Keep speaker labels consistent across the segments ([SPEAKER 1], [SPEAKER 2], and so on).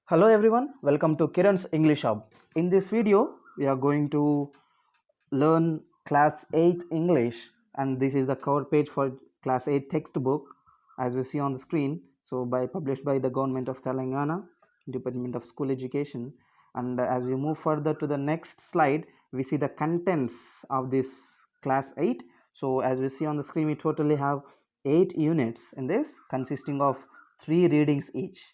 [SPEAKER 1] Hello everyone, welcome to Kiran's English Hub. In this video, we are going to learn class 8 English, and this is the cover page for class 8 textbook as we see on the screen. So published by the government of Telangana, Department of School Education. And as we move further to the next slide, we see the contents of this class 8. So as we see on the screen, we totally have 8 units in this, consisting of 3 readings each.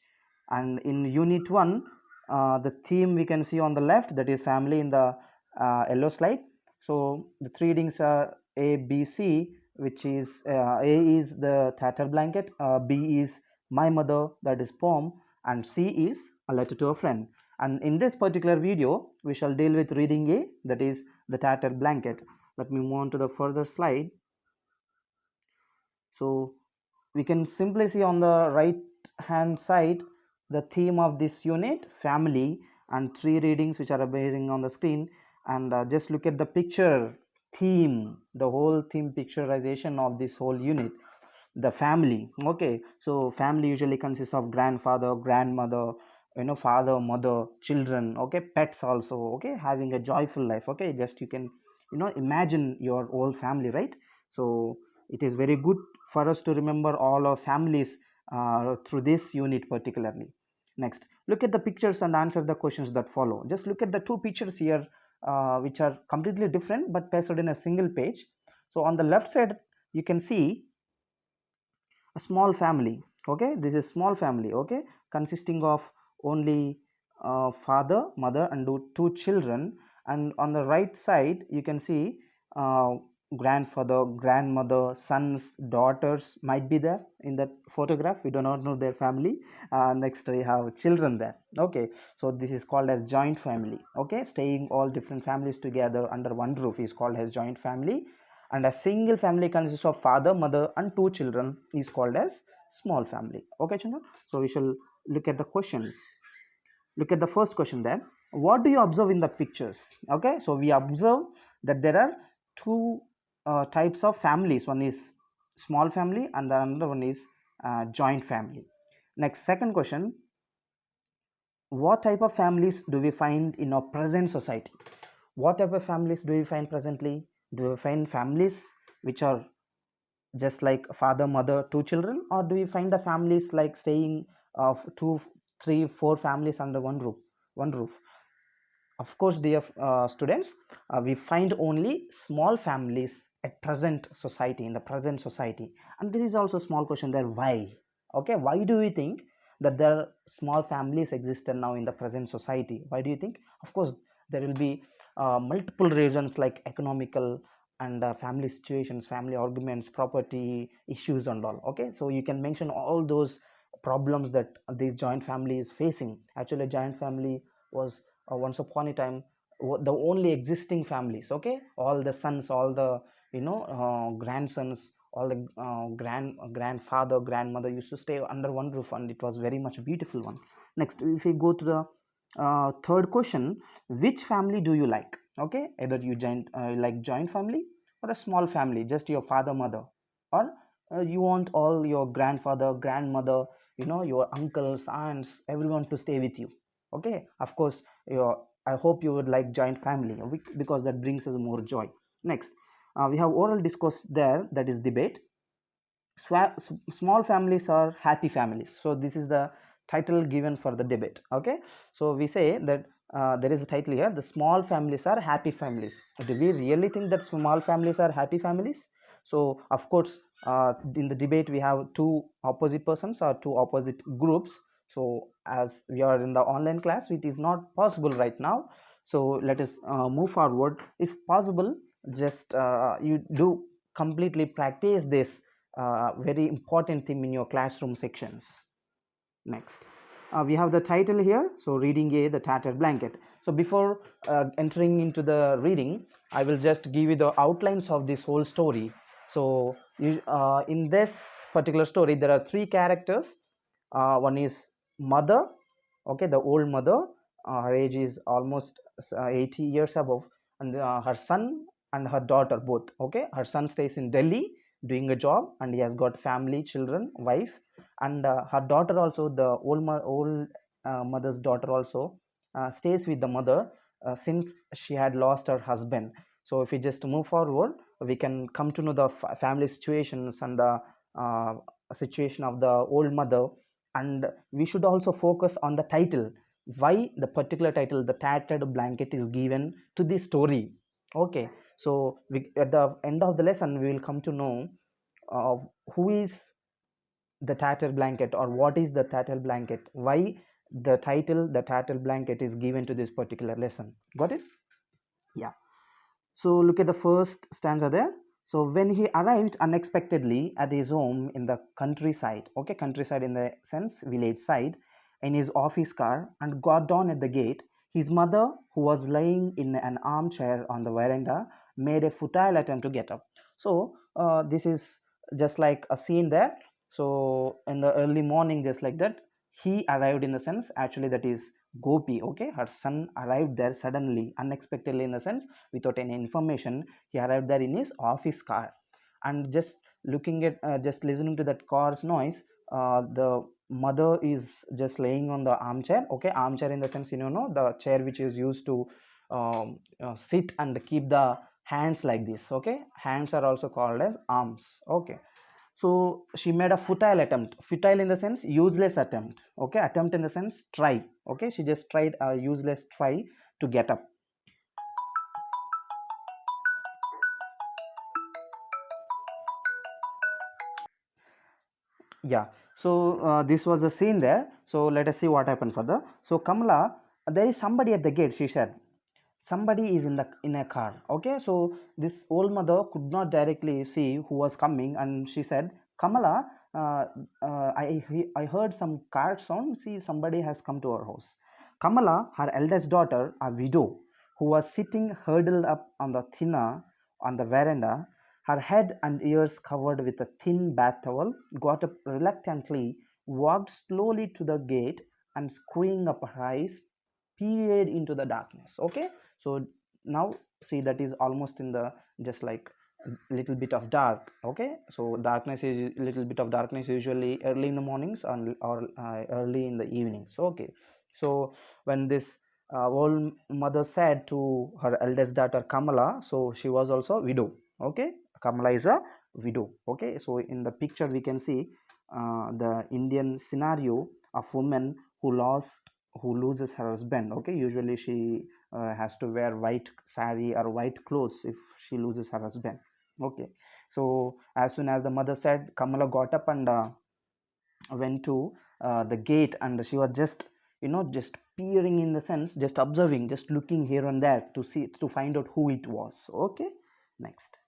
[SPEAKER 1] And in unit 1, the theme we can see on the left, that is family, in the yellow slide. So the three readings are A, B, C, which is A is the tattered blanket, B is my mother, that is poem, and C is a letter to a friend. And in this particular video, we shall deal with reading A, that is the tattered blanket. Let me move on to the further slide. So we can simply see on the right hand side the theme of this unit, family, and 3 readings which are appearing on the screen. And just look at the picture theme, the whole theme picturization of this whole unit, the family. Okay, so family usually consists of grandfather, grandmother, father, mother, children, okay, pets also, okay, having a joyful life. Okay, just you can imagine your whole family, right? So it is very good for us to remember all our families through this unit particularly. Next, look at the pictures and answer the questions that follow. Just look at the two pictures here, which are completely different but pasted in a single page. So on the left side, you can see a small family. Okay, this is small family, okay, consisting of only father, mother, and two children. And on the right side, you can see uh, grandfather, grandmother, sons, daughters might be there in that photograph. We do not know their family. Next, we have children there. Okay, so this is called as joint family. Okay, staying all different families together under one roof is called as joint family. And a single family consists of father, mother, and two children is called as small family. Okay, children, so we shall look at the questions. Look at the first question there. What do you observe in the pictures? Okay, so we observe that there are two types of families. One is small family and the another one is joint family. Next, second question, what type of families do we find in our present society? What type of families do we find presently? Do we find families which are just like father, mother, two children, or do we find the families like staying of two, three, four families under one roof? Of course, dear students, we find only small families at present society, in the present society. And there is also a small question there, why? Okay, why do we think that there are small families existed now in the present society? Why do you think? Of course, there will be multiple reasons like economical and family situations, family arguments, property issues, and all. Okay, so you can mention all those problems that this joint family is facing. Actually, a joint family was once upon a time the only existing families. Okay, all the sons, all the grandsons, all the grandfather, grandmother used to stay under one roof, and it was very much a beautiful one. Next, if we go to the third question, which family do you like? Okay, either you like joint family or a small family, just your father, mother, or you want all your grandfather, grandmother, your uncles, aunts, everyone to stay with you. Okay, of course, I hope you would like joint family because that brings us more joy. Next, we have oral discourse there, that is debate. Small families are happy families, so this is the title given for the debate. Okay, so we say that there is a title here, the small families are happy families. Do we really think that small families are happy families? So of course, in the debate we have two opposite persons or two opposite groups. So as we are in the online class, it is not possible right now, so let us move forward. If possible, just you do completely practice this very important theme in your classroom sections. Next, we have the title here, so reading A, the tattered blanket. So before entering into the reading, I will just give you the outlines of this whole story. So in this particular story, there are three characters. One is mother, okay, the old mother. Her age is almost 80 years above, and her son and her daughter both. Okay, her son stays in Delhi doing a job, and he has got family, children, wife. And her daughter also, the old mother's daughter also stays with the mother since she had lost her husband. So if we just move forward, we can come to know the family situations and the uh, situation of the old mother. And we should also focus on the title, why the particular title, the tattered blanket, is given to this story. Okay, so at the end of the lesson we will come to know uh, who is the tattered blanket, or what is the tattered blanket, why the title the tattered blanket is given to this particular lesson. Got it? Yeah. So look at the first stanza there. So when he arrived unexpectedly at his home in the countryside, okay, countryside in the sense village side, in his office car, and got down at the gate, his mother, who was lying in an armchair on the veranda, made a futile attempt to get up. So this is just like a scene there. So in the early morning, just like that, he arrived, in the sense actually that is Gopi, okay, her son arrived there suddenly, unexpectedly, in the sense without any information. He arrived there in his office car, and just looking at just listening to that car's noise, the mother is just laying on the armchair. Okay, armchair in the sense, the chair which is used to sit and keep the hands like this. Okay, hands are also called as arms. Okay, so she made a futile attempt. Futile in the sense useless attempt. Okay, attempt in the sense try. Okay, she just tried a useless try to get up. Yeah, so this was the scene there. So let us see what happened further. So Kamala, there is somebody at the gate, she said. Somebody is in a car. Okay, so this old mother could not directly see who was coming, and she said, Kamala, I heard some car sound. See, somebody has come to our house. Kamala, her eldest daughter, a widow, who was sitting huddled up on the thinner on the veranda, her head and ears covered with a thin bath towel, got up reluctantly, walked slowly to the gate, and screwing up her eyes, peered into the darkness. Okay, so now see, that is almost in the just like little bit of dark. Okay, so darkness is little bit of darkness usually early in the mornings, or early in the evenings. Okay, so when this old mother said to her eldest daughter Kamala, so she was also a widow. Okay, Kamala is a widow. Okay, so in the picture we can see the Indian scenario of woman who loses her husband. Okay, usually she has to wear white sari or white clothes if she loses her husband. Okay, so as soon as the mother said, Kamala got up and went to the gate, and she was just just peering, in the sense just observing, just looking here and there to see, to find out who it was. Okay, next.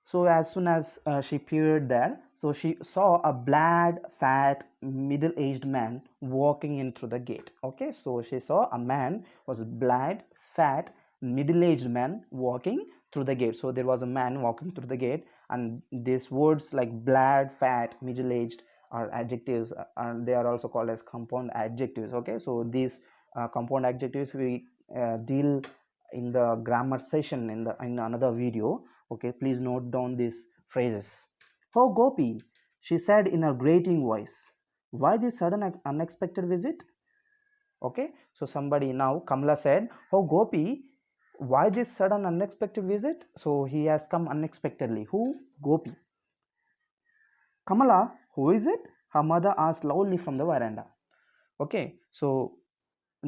[SPEAKER 1] So as soon as she peered there, so she saw a blad, fat, middle-aged man walking in through the gate. Okay, so she saw a man was blad, fat, middle-aged man walking through the gate. So there was a man walking through the gate, and these words like blad, fat, middle-aged are adjectives, and they are also called as compound adjectives. Okay, so these compound adjectives we deal in the grammar session in another video. Okay, please note down these phrases. Oh, Gopi, she said in her grating voice, why this sudden unexpected visit? Okay, so somebody, now Kamala said, oh, Gopi, why this sudden unexpected visit? So he has come unexpectedly. Who? Gopi. Kamala, who is it? Her mother asked loudly from the veranda. Okay, so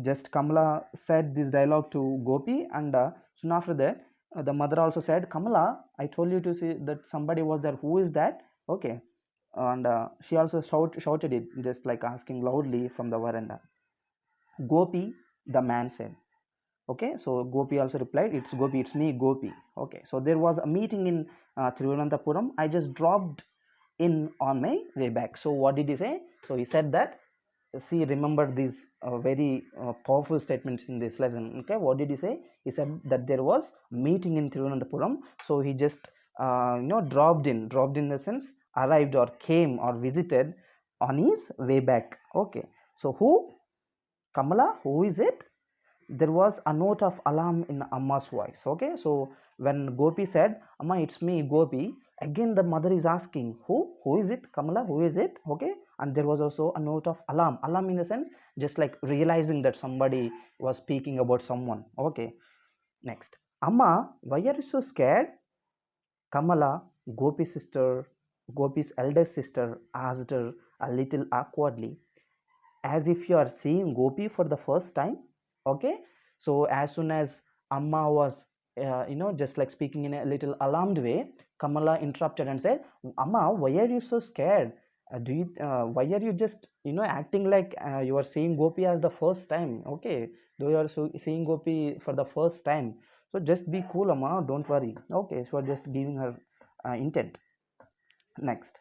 [SPEAKER 1] just Kamala said this dialogue to Gopi, and soon after that, the mother also said, Kamala, I told you to see that somebody was there. Who is that? Okay, and she also shouted it, just like asking loudly from the veranda. Gopi, the man said. Okay, so Gopi also replied, it's Gopi, it's me, Gopi. Okay, so there was a meeting in Thiruvananthapuram. I just dropped in on my way back. So what did he say? So he said that, see, remember these very powerful statements in this lesson. Okay, what did he say? He said that there was meeting in Thiruvananthapuram, so he just dropped in the sense arrived or came or visited on his way back. Okay, so who? Kamala, who is it? There was a note of alarm in Amma's voice. Okay, so when Gopi said, Amma, it's me, Gopi, Again the mother is asking, who is it, Kamala, who is it? Okay, and there was also a note of alarm in the sense just like realizing that somebody was speaking about someone. Okay, next, Amma, why are you so scared? Kamala, Gopi's eldest sister, asked her a little awkwardly, as if you are seeing Gopi for the first time. Okay, so as soon as Amma was, just like speaking in a little alarmed way, Kamala interrupted and said, Amma, why are you so scared? Why are you just, acting like you are seeing Gopi as the first time? Okay, though you are seeing Gopi for the first time. So just be cool, Amma, don't worry. Okay, so just giving her intent. Next,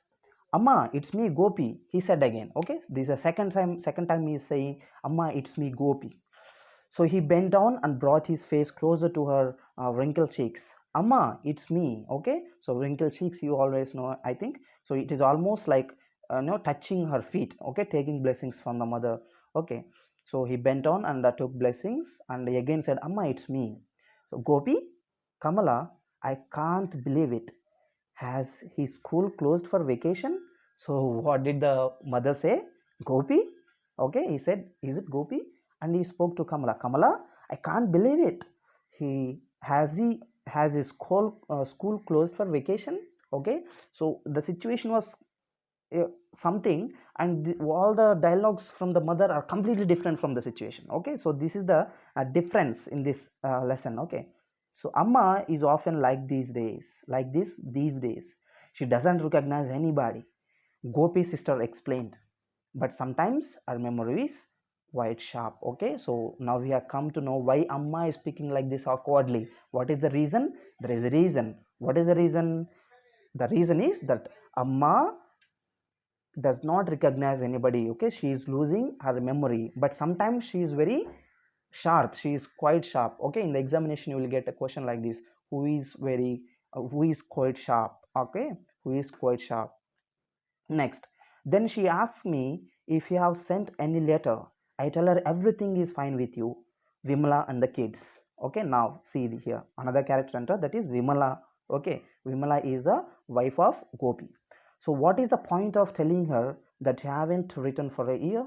[SPEAKER 1] Amma, it's me, Gopi, he said again. Okay, this is the second time he is saying, Amma, it's me, Gopi. So he bent down and brought his face closer to her wrinkled cheeks. Amma, it's me. Okay, so wrinkled cheeks, you always know, I think. So it is almost like touching her feet. Okay, taking blessings from the mother. Okay, so he bent down and took blessings, and he again said, Amma, it's me. So Gopi, Kamala, I can't believe it. Has his school closed for vacation? So what did the mother say? Gopi? Okay, he said, is it Gopi? And he spoke to Kamala. Kamala, I can't believe it. He has his school closed for vacation. Okay, so the situation was something, and all the dialogues from the mother are completely different from the situation. Okay, so this is the difference in this lesson. Okay, so Amma is often like these days. She doesn't recognize anybody, Gopi's sister explained, but sometimes her memory is quite sharp. Okay, so now we have come to know why Amma is speaking like this awkwardly. What is the reason? There is a reason. What is the reason? The reason is that Amma does not recognize anybody. Okay, she is losing her memory, but sometimes she is very sharp, she is quite sharp. Okay, in the examination you will get a question like this, who is quite sharp. Okay, who is quite sharp. Next, then she asks me if you have sent any letter. I tell her everything is fine with you, Vimala and the kids. Okay, now see here another character enter, that is Vimala. Okay, Vimala is the wife of Gopi. So what is the point of telling her that you haven't written for a year?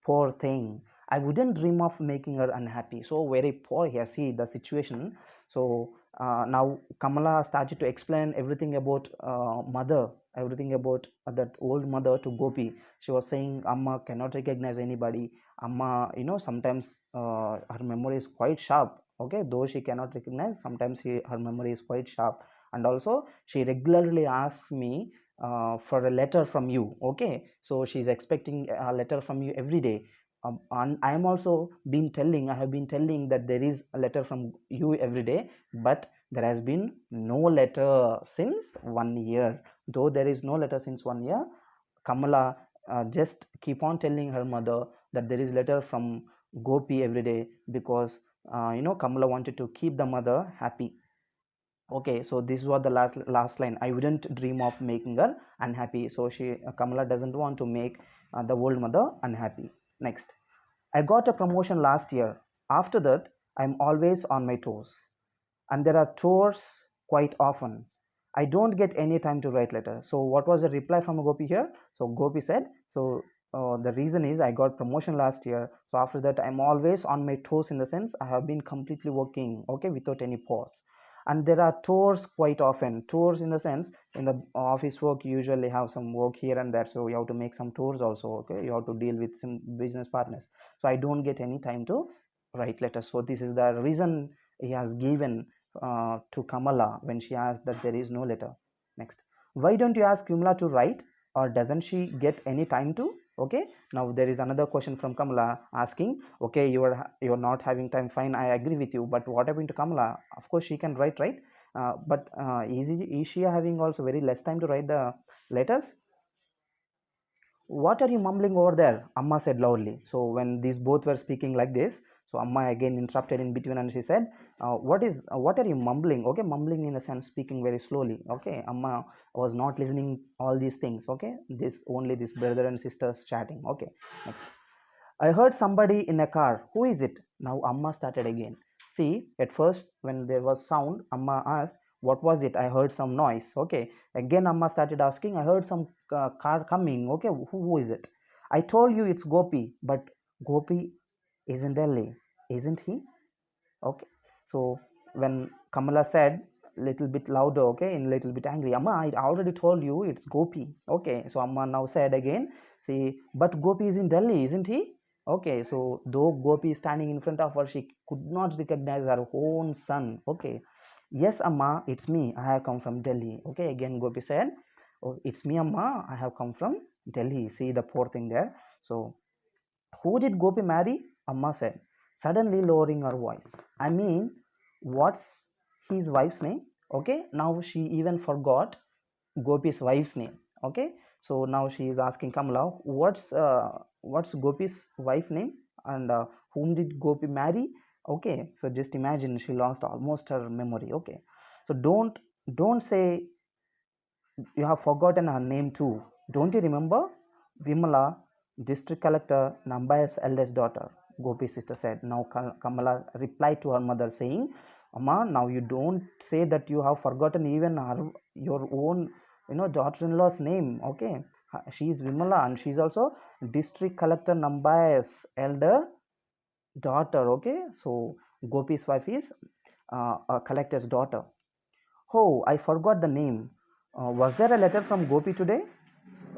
[SPEAKER 1] Poor thing, I wouldn't dream of making her unhappy. So very poor here, see the situation. So now Kamala started to explain everything about mother, everything about that old mother to Gopi. She was saying Amma cannot recognize anybody. Amma, sometimes her memory is quite sharp. Okay, though she cannot recognize, sometimes her memory is quite sharp. And also she regularly asks me for a letter from you. Okay, so she's expecting a letter from you every day. And I have been telling that there is a letter from you every day, but there has been no letter since 1 year. Though there is no letter since 1 year, Kamala just keep on telling her mother that there is letter from Gopi every day, because Kamala wanted to keep the mother happy. Okay, so this was the last line, I wouldn't dream of making her unhappy. So Kamala doesn't want to make the old mother unhappy. Next, I got a promotion last year. After that, I'm always on my toes, and there are tours quite often. I don't get any time to write letters. So what was the reply from Gopi here? So Gopi said, so the reason is I got promotion last year, so after that I'm always on my toes, in the sense I have been completely working, okay, without any pause. And there are tours quite often. Tours in the sense, in the office work you usually have some work here and there, so you have to make some tours also. Okay, you have to deal with some business partners. So I don't get any time to write letters. So this is the reason he has given to Kamala when she asked that there is no letter. Next, why don't you ask Vimala to write, or doesn't she get any time to? Okay, now there is another question from Kamala asking, okay, you are not having time, fine, I agree with you, but what happened to Kamala? Of course she can write, right? But is she having also very less time to write the letters? What are you mumbling over there? Amma said loudly. So when these both were speaking like this, so Amma again interrupted in between and she said, what are you mumbling? Okay, mumbling in the sense speaking very slowly. Okay, Amma was not listening all these things. Okay, this brother and sisters chatting. Okay, next. I heard somebody in a car. Who is it? Now Amma started again. See, at first when there was sound, Amma asked, what was it? I heard some noise. Okay, again Amma started asking, I heard some car coming. Okay, who is it? I told you it's Gopi, but Gopi is in Delhi, isn't he? Okay, so when Kamala said little bit louder, okay, in little bit angry, Amma, I already told you it's Gopi. Okay, so Amma now said again, see, but Gopi is in Delhi, isn't he? Okay, so though Gopi is standing in front of her, she could not recognize her own son. Okay, yes Amma, it's me, I have come from Delhi. Okay, again Gopi said, oh, it's me Amma, I have come from Delhi. See the poor thing there. So who did Gopi marry? Amma said, suddenly lowering her voice. I mean, what's his wife's name? Okay, now she even forgot Gopi's wife's name. Okay, so now she is asking Kamala, what's Gopi's wife name, and whom did Gopi marry? Okay, so just imagine she lost almost her memory. Okay, so don't say you have forgotten her name too. Don't you remember? Vimala, district collector Nambaya's eldest daughter, Gopi's sister said. Now Kamala replied to her mother saying, Amma, now you don't say that you have forgotten even your own daughter-in-law's name. Okay, she is Vimala and she is also district collector Nambaya's elder daughter. Okay, so Gopi's wife is a collector's daughter. Oh, I forgot the name. Was there a letter from Gopi today?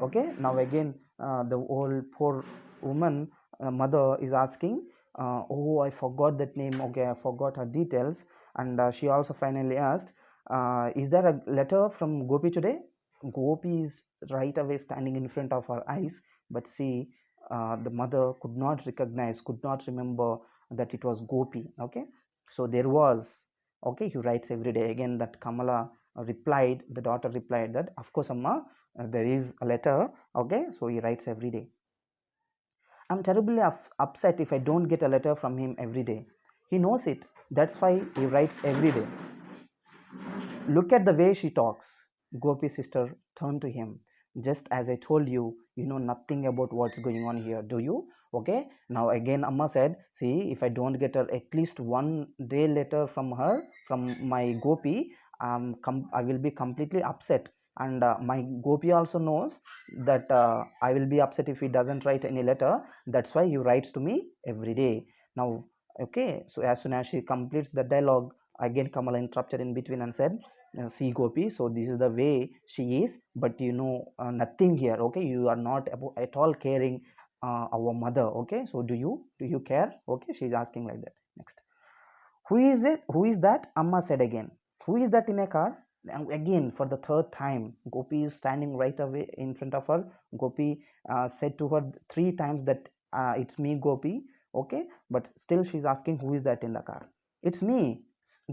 [SPEAKER 1] Okay, now again the old poor woman mother is asking, oh, I forgot that name. Okay, I forgot her details. And she also finally asked, is there a letter from Gopi today? Gopi is right away standing in front of her eyes, but see, the mother could not recognize, could not remember that it was Gopi. Okay, so there was, okay, he writes every day. Again that Kamala replied, the daughter replied that, of course Amma, there is a letter. Okay, so he writes every day. I'm terribly upset if I don't get a letter from him every day. He knows it, that's why he writes every day. Look at the way she talks. Gopi's sister turned to him. Just as I told you, you know nothing about what's going on here, do you? Okay, now again Amma said, see, if I don't get her at least one day letter from her, from my Gopi, I will be completely upset. And my Gopi also knows that I will be upset if he doesn't write any letter. That's why he writes to me every day. Now, okay, so as soon as she completes the dialogue, again Kamala interrupted in between and said, see Gopi, so this is the way she is, but you know nothing here. Okay, you are not at all caring our mother. Okay, so do you care? Okay, she's asking like that. Next, who is it? Who is that? Amma said again. Who is that in a car? And again, for the third time, Gopi is standing right away in front of her. Gopi said to her three times that it's me, Gopi. Okay, but still she's asking who is that in the car. It's me,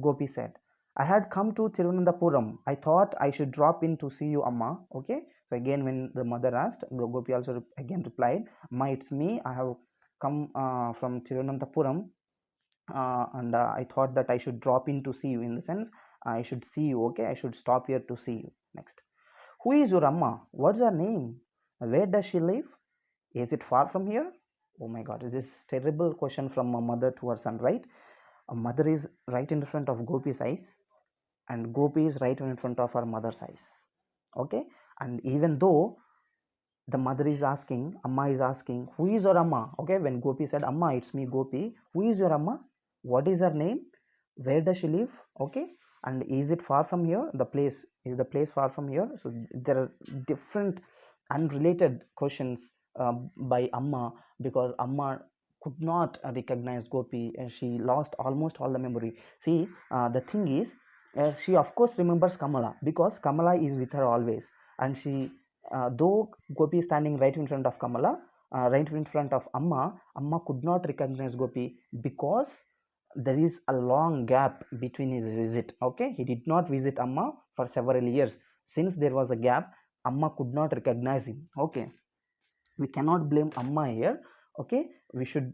[SPEAKER 1] Gopi said. I had come to Thiruvananthapuram. I thought I should drop in to see you, Amma. Okay, so again, when the mother asked, Gopi also again replied, Amma, it's me. I have come from Thiruvananthapuram, and I thought that I should drop in to see you, in the sense I should see you. Okay, I should stop here to see you. Next, who is your Amma? What's her name? Where does she live? Is it far from here? Oh my god, this is terrible question from a mother to her son, right? A mother is right in front of Gopi's eyes, and Gopi is right in front of her mother's eyes. Okay, and even though the mother is asking, Amma is asking, who is your Amma? Okay, when Gopi said, Amma, it's me, Gopi. Who is your Amma? What is her name? Where does she live? Okay, and is it far from here? Is the place far from here? So there are different unrelated questions by Amma, because Amma could not recognize Gopi, and she lost almost all the memory. See, the thing is, she of course remembers Kamala, because Kamala is with her always, and she, though Gopi is standing right in front of Kamala, right in front of Amma, Amma could not recognize Gopi because there is a long gap between his visit. Okay, he did not visit Amma for several years. Since there was a gap, Amma could not recognize him. Okay, we cannot blame Amma here. Okay, we should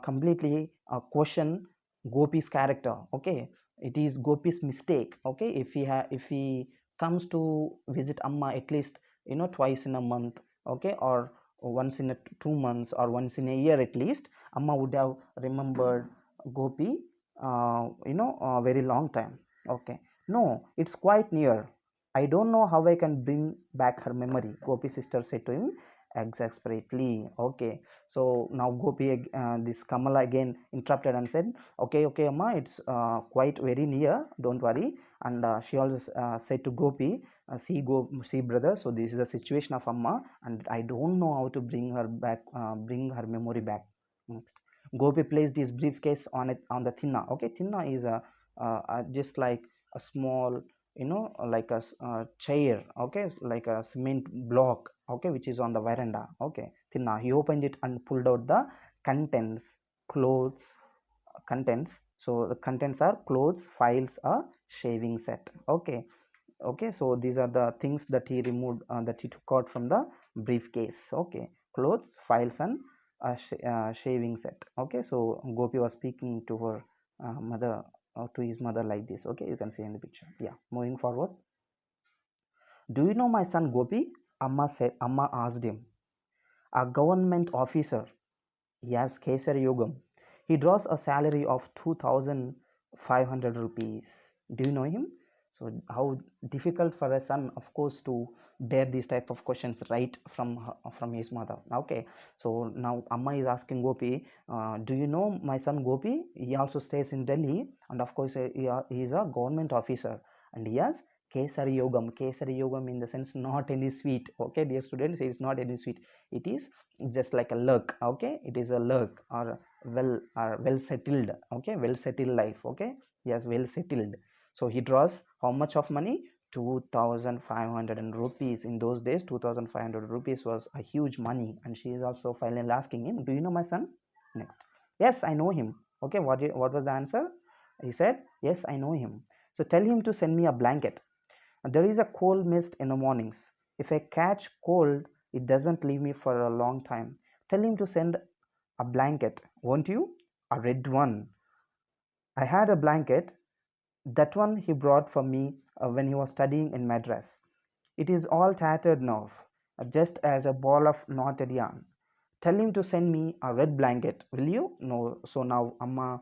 [SPEAKER 1] completely question Gopi's character. Okay, it is Gopi's mistake. Okay, if he comes to visit Amma at least twice in a month, okay, or once in 2 months, or once in a year at least, Amma would have remembered Gopi a very long time. Okay, No, it's quite near. I don't know how I can bring back her memory, Gopi's sister said to him exasperately. Okay, so now this Kamala again interrupted and said, okay, okay, Amma, it's quite very near, don't worry. And she also said to Gopi, see, brother, so this is the situation of Amma, and I don't know how to bring her back, bring her memory back. Next, Gopi placed his briefcase on it on the thinna. Okay, thinna is just like a small, like a chair, okay, like a cement block, okay, which is on the veranda. Okay, thinna, he opened it and pulled out the contents, clothes, contents. So the contents are clothes, files, a shaving set. Okay, okay, so these are the things that he removed, that he took out from the briefcase. Okay, clothes, files, and shaving set. Okay, so Gopi was speaking to her mother, to his mother like this. Okay, you can see in the picture. Yeah, moving forward. Do you know my son Gopi? Amma asked him. A government officer. He has Kesar Yogam. He draws a salary of 2,500 rupees. Do you know him? So how difficult for a son, of course, to dare these type of questions right from his mother. Okay, so now Amma is asking Gopi, do you know my son Gopi? He also stays in Delhi, and of course he is a government officer, and he has Kesari Yogam. Kesari Yogam in the sense not any sweet. Okay, dear students, it is not any sweet. It is just like a luck. Okay, it is a luck, or well settled. Okay, well settled life. Okay, yes, well settled. So he draws how much of money? 2,500 rupees. In those days 2,500 rupees was a huge money, and she is also finally asking him, do you know my son? Next, yes, I know him. Okay, what was the answer? He said, yes, I know him. So tell him to send me a blanket. There is a cold mist in the mornings. If I catch cold, it doesn't leave me for a long time. Tell him to send a blanket, won't you? A red one. I had a blanket, that one he brought for me when he was studying in Madras. It is all tattered now, just as a ball of knotted yarn. Tell him to send me a red blanket, will you? No. So now Amma,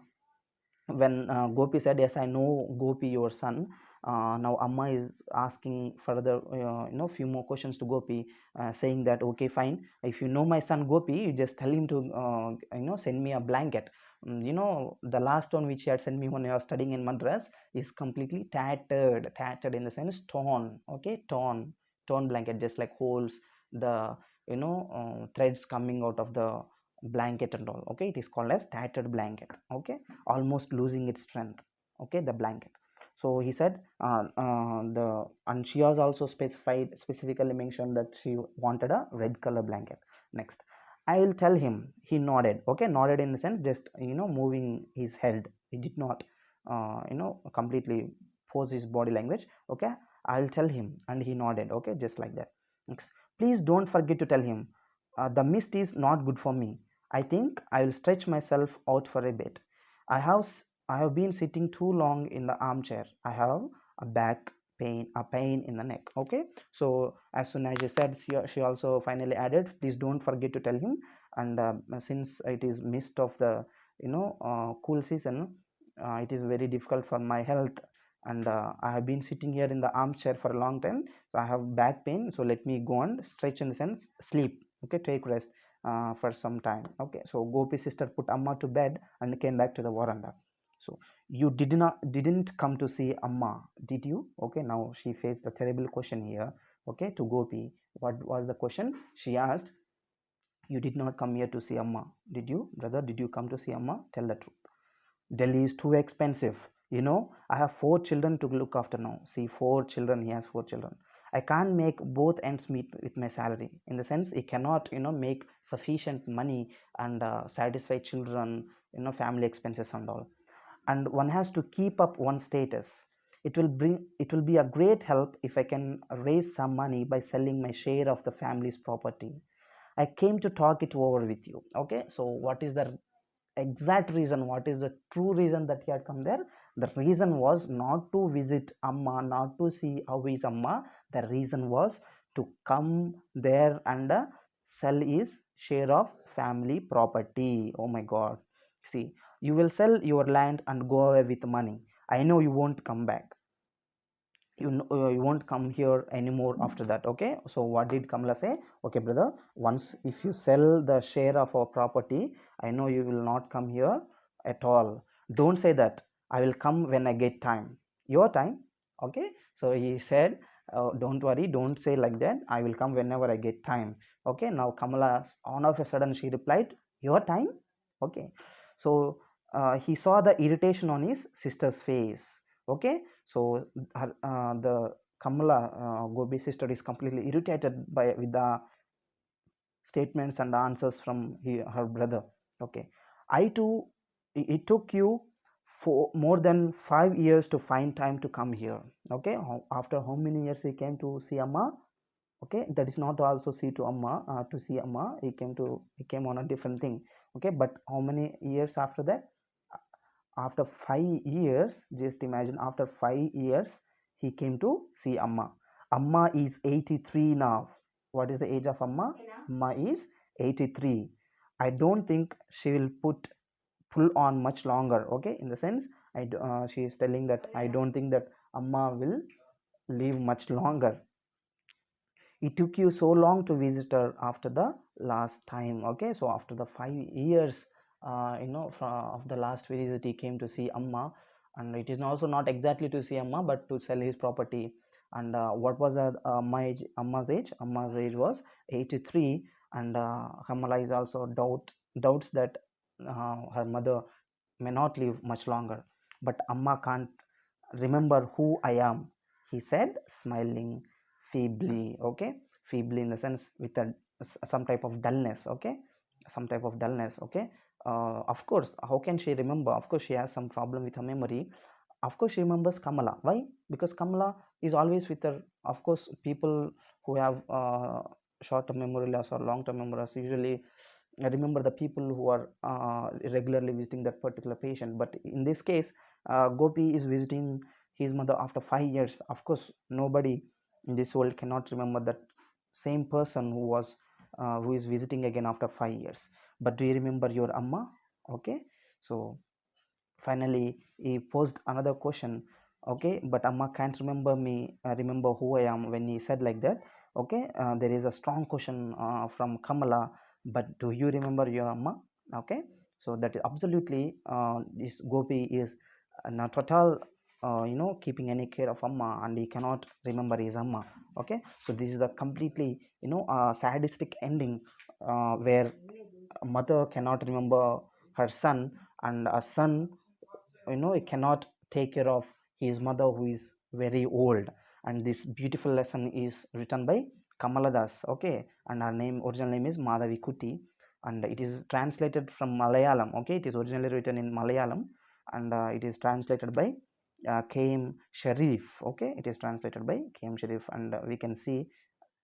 [SPEAKER 1] when Gopi said, yes, I know Gopi, your son. Now Amma is asking further, few more questions to Gopi, saying that, okay, fine, if you know my son Gopi, you just tell him to send me a blanket. The last one which he had sent me when I was studying in Madras is completely tattered in the sense torn. Okay, torn blanket, just like holes, the threads coming out of the blanket and all. Okay, it is called as tattered blanket. Okay, almost losing its strength. Okay, the blanket. So he said, and she has also specifically mentioned that she wanted a red color blanket. Next, I will tell him. He nodded. Okay, nodded in the sense just moving his head. He did not completely pose his body language. Okay, I'll tell him, and he nodded. Okay, just like that. Next, please don't forget to tell him, the mist is not good for me. I think I will stretch myself out for a bit. I have been sitting too long in the armchair. I have a back pain, a pain in the neck. Okay, so as soon as you said, she also finally added, please don't forget to tell him. And since it is mist of the cool season, it is very difficult for my health, and I have been sitting here in the armchair for a long time, so I have back pain, so let me go and stretch, in the sense sleep. Okay, take rest for some time. Okay, so Gopi's sister put Amma to bed and came back to the veranda. So, you didn't come to see Amma, did you? Okay, now she faced a terrible question here. Okay, to Gopi, what was the question? She asked, you did not come here to see Amma, did you, brother? Did you come to see Amma? Tell the truth. Delhi is too expensive. I have 4 children to look after now. See, 4 children, he has 4 children. I can't make both ends meet with my salary. In the sense, he cannot, make sufficient money and satisfy children, family expenses and all. And one has to keep up one's status. It will be a great help if I can raise some money by selling my share of the family's property. I came to talk it over with you. Okay, so what is the exact reason, what is the true reason that he had come there? The reason was not to visit Amma, not to see how is Amma. The reason was to come there and sell his share of family property. Oh my god. See, you will sell your land and go away with money. I know you won't come back. you won't come here anymore after that. Okay, so what did Kamala say? Okay brother, once if you sell the share of our property, I know you will not come here at all. Don't say that, I will come when I get time. Your time? Okay, so he said, don't worry, don't say like that, I will come whenever I get time. Okay, now Kamala, all of a sudden she replied, your time? Okay, so he saw the irritation on his sister's face. Okay, so the Kamala, Gopi sister, is completely irritated with the statements and answers from her brother. Okay, I too, it took you for more than 5 years to find time to come here. Okay, after how many years he came to see Amma? Okay, that is not also see to Amma, to see Amma, he came on a different thing. Okay, but how many years after that? After 5 years, just imagine, after 5 years he came to see Amma. Amma is 83 now. What is the age of Amma? Amma is 83. I don't think she will pull on much longer. Okay, in the sense, she is telling that I don't think that Amma will live much longer. It took you so long to visit her after the last time. Okay, so after the 5 years, of the last visit, he came to see Amma, and it is also not exactly to see Amma, but to sell his property. And what was my age, Amma's age? Amma's age was 83, and Kamala is also doubts that her mother may not live much longer. But Amma can't remember who I am, he said, smiling feebly. Okay, feebly in the sense with some type of dullness. Okay, some type of dullness. Okay, of course, how can she remember? Of course, she has some problem with her memory. Of course, she remembers Kamala. Why? Because Kamala is always with her. Of course, people who have short-term memory loss or long-term memory loss usually remember the people who are regularly visiting that particular patient. But in this case, Gopi is visiting his mother after 5 years. Of course, nobody in this world cannot remember that same person who is visiting again after 5 years. But do you remember your Amma? Okay, so finally he posed another question. Okay, but Amma can't remember me, remember who I am, when he said like that. Okay, there is a strong question from Kamala, but do you remember your Amma? Okay, so that is absolutely, this Gopi is not at all keeping any care of Amma, and he cannot remember his Amma. Okay, so this is the completely sadistic ending, where a mother cannot remember her son, and a son, he cannot take care of his mother who is very old. And this beautiful lesson is written by Kamala Das. Okay, and her original name is Madhavi Kuti, and it is translated from Malayalam. Okay, it is originally written in Malayalam, and it is translated by K.M. Sharif. Okay, it is translated by K.M. Sharif, and we can see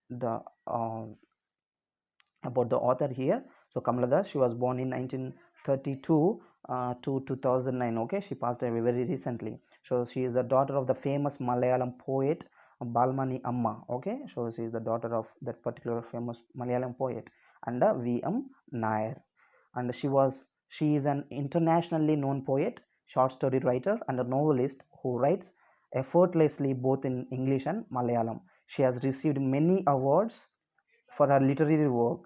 [SPEAKER 1] the about the author here. So Kamala Das, she was born in 1932 to 2009. Okay, she passed away very recently. So she is the daughter of the famous Malayalam poet Balmani Amma. Okay, so she is the daughter of that particular famous Malayalam poet, and V.M. Nair. And she is an internationally known poet, short story writer, and a novelist who writes effortlessly both in English and Malayalam. She has received many awards for her literary work.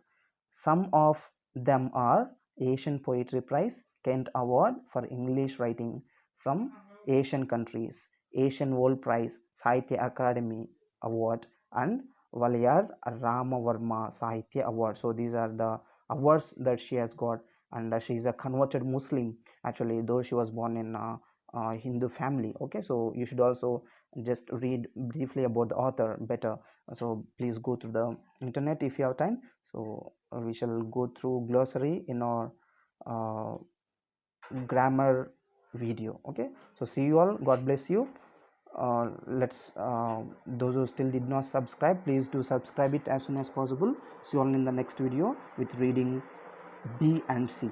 [SPEAKER 1] Some of them are Asian Poetry Prize, Kent Award for English writing from Asian countries, Asian World Prize, Sahitya Academy Award, and Valayar Ramavarma Sahitya Award. So these are the awards that she has got, and she is a converted Muslim actually, though she was born in a Hindu family. Okay, so you should also just read briefly about the author better. So please go through the internet if you have time. So we shall go through glossary in our grammar video. Okay, so see you all, God bless you. Let's those who still did not subscribe, please do subscribe it as soon as possible. See you all in the next video with reading B and C.